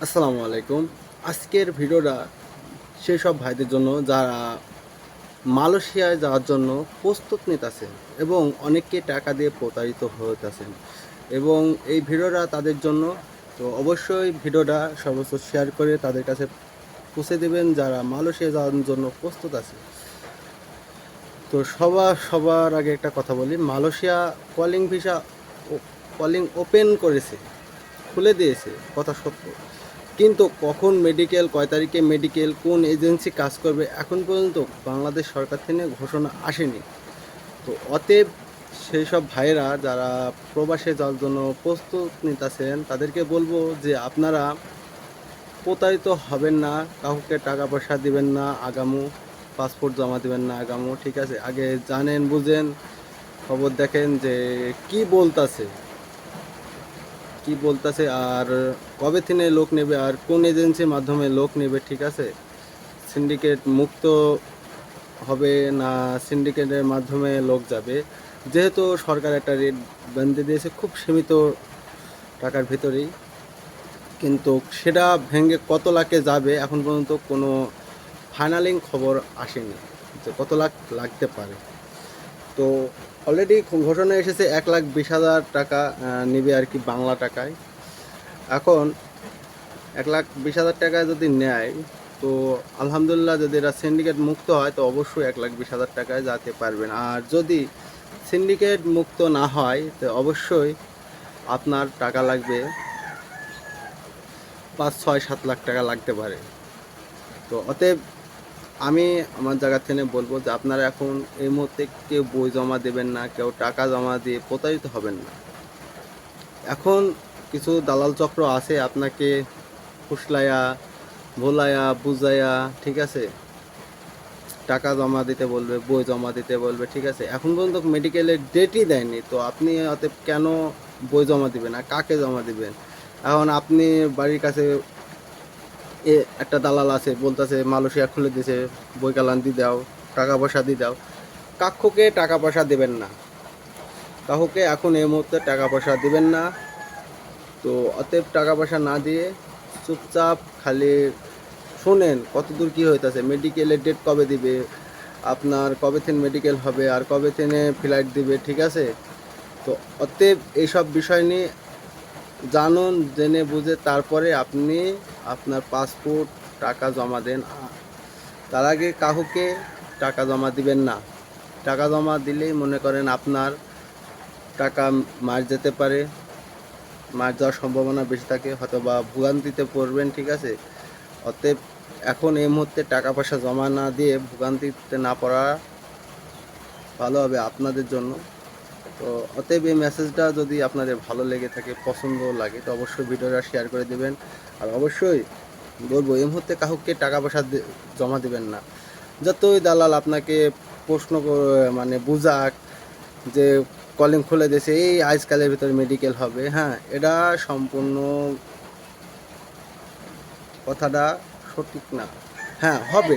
আসসালামু আলাইকুম। আজকের ভিডিওটা সেসব ভাইদের জন্য যারা মালয়েশিয়ায় যাওয়ার জন্য প্রস্তুত নিতেছেন এবং অনেককে টাকা দিয়ে প্রতারিত হতেছেন এবং এই ভিডিওটা তাদের জন্য। তো অবশ্যই ভিডিওটা সর্বোচ্চ শেয়ার করে তাদের কাছে পৌঁছে দেবেন যারা মালয়েশিয়া যাওয়ার জন্য প্রস্তুত আছে। তো সবার আগে একটা কথা বলি, Malaysia calling visa calling open করেছে, খুলে দিয়েছে, কথা সত্য। কিন্তু কখন মেডিকেল, কয় তারিখে মেডিকেল, কোন এজেন্সি কাজ করবে এখন পর্যন্ত বাংলাদেশ সরকার থেকে ঘোষণা আসেনি। তো অতএব সেই সব ভাইয়েরা যারা প্রবাসে যাওয়ার জন্য প্রস্তুত নিতেছেন তাদেরকে বলবো যে আপনারা প্রতারিত হবেন না, কাউকে টাকা পয়সা দিবেন না আগামু, পাসপোর্ট জমা দিবেন না আগামু, ঠিক আছে? আগে জানেন বুঝেন, খবর দেখেন যে কি বলতাছে আর কবে থেকে লোক নেবে আর কোন এজেন্সির মাধ্যমে লোক নেবে, ঠিক আছে? সিন্ডিকেট মুক্ত হবে না সিন্ডিকেটের মাধ্যমে লোক যাবে? যেহেতু সরকার একটা রেট বেঁধে দিয়েছে খুব সীমিত টাকার ভিতরেই, কিন্তু সেটা ভেঙে কত লাখে যাবে এখন পর্যন্ত কোনো ফাইনালিং খবর আসেনি যে কত লাখ লাগতে পারে। তো অলরেডি ঘোষণা এসেছে 1,20,000 টাকা নেবে আর কি, বাংলা টাকায়। এখন 1,20,000 টাকায় যদি নেয় তো আলহামদুলিল্লাহ, যদি এরা সিন্ডিকেট মুক্ত হয় তো অবশ্যই 1,20,000 টাকায় যেতে পারবেন। আর যদি সিন্ডিকেট মুক্ত না হয় তো অবশ্যই আপনার টাকা লাগবে 5, 6, 7 লাখ টাকা লাগতে পারে। তো অতএব আমি আমার জায়গা থেকে বলবো যে আপনারা এখন এই মুহূর্তে কেউ বই জমা দেবেন না, কেউ টাকা জমা দিয়ে প্রতারিত হবেন না। এখন কিছু দালাল চক্র আছে আপনাকে ফুসলায়া, ভোলায়া, বুঝায়া, ঠিক আছে, টাকা জমা দিতে বলবে, বই জমা দিতে বলবে, ঠিক আছে? এখন পর্যন্ত মেডিকেলের ডেটই দেয়নি, তো আপনি অতএব কেন বই জমা দিবেন আর কাকে জমা দিবেন? এখন আপনি বাড়ির কাছে একটা দালাল আছে, বলতেছে মালয়েশিয়া খুলে দিছে, বই কালান দি দাও, টাকা পয়সা দি দাও। কাকুকে টাকা পয়সা দেবেন না, কাকুকে এখন এই মুহূর্তে টাকা পয়সা দিবেন না। তো অতএব টাকা পয়সা না দিয়ে চুপচাপ খালি শোনেন কতদূর কী হইতেছে, মেডিকেলের ডেট কবে দিবে, আপনার কবে থেকে মেডিকেল হবে আর কবে থেকে ফ্লাইট দিবে, ঠিক আছে? তো অতএব এইসব বিষয় নিয়ে জানুন, জেনে বুঝে তারপরে আপনি আপনার পাসপোর্ট টাকা জমা দেন। তার আগে কাউকে টাকা জমা দিবেন না। টাকা জমা দিলেই মনে করেন আপনার টাকা মার যেতে পারে, মার যাওয়ার সম্ভাবনা বেশি থাকে, হয়তো বা ভোগান্তিতে পড়বেন, ঠিক আছে? অতএব এখন এই মুহূর্তে টাকা পয়সা জমা না দিয়ে ভোগান্তিতে না পড়া ভালো হবে আপনাদের জন্য। তো অতএব এই মেসেজটা যদি আপনাদের ভালো লেগে থাকে, পছন্দ লাগে, তো অবশ্যই ভিডিওটা শেয়ার করে দেবেন। আর অবশ্যই বলবো এই মুহূর্তে কাউকে টাকা পয়সা জমা দিবেন না। যতই দালাল আপনাকে প্রশ্ন মানে বুঝাক যে কলিং খুলে দিয়েছে, এই আজকালের ভিতরে মেডিকেল হবে, হ্যাঁ, এটা সম্পূর্ণ কথাটা সঠিক না। হ্যাঁ হবে,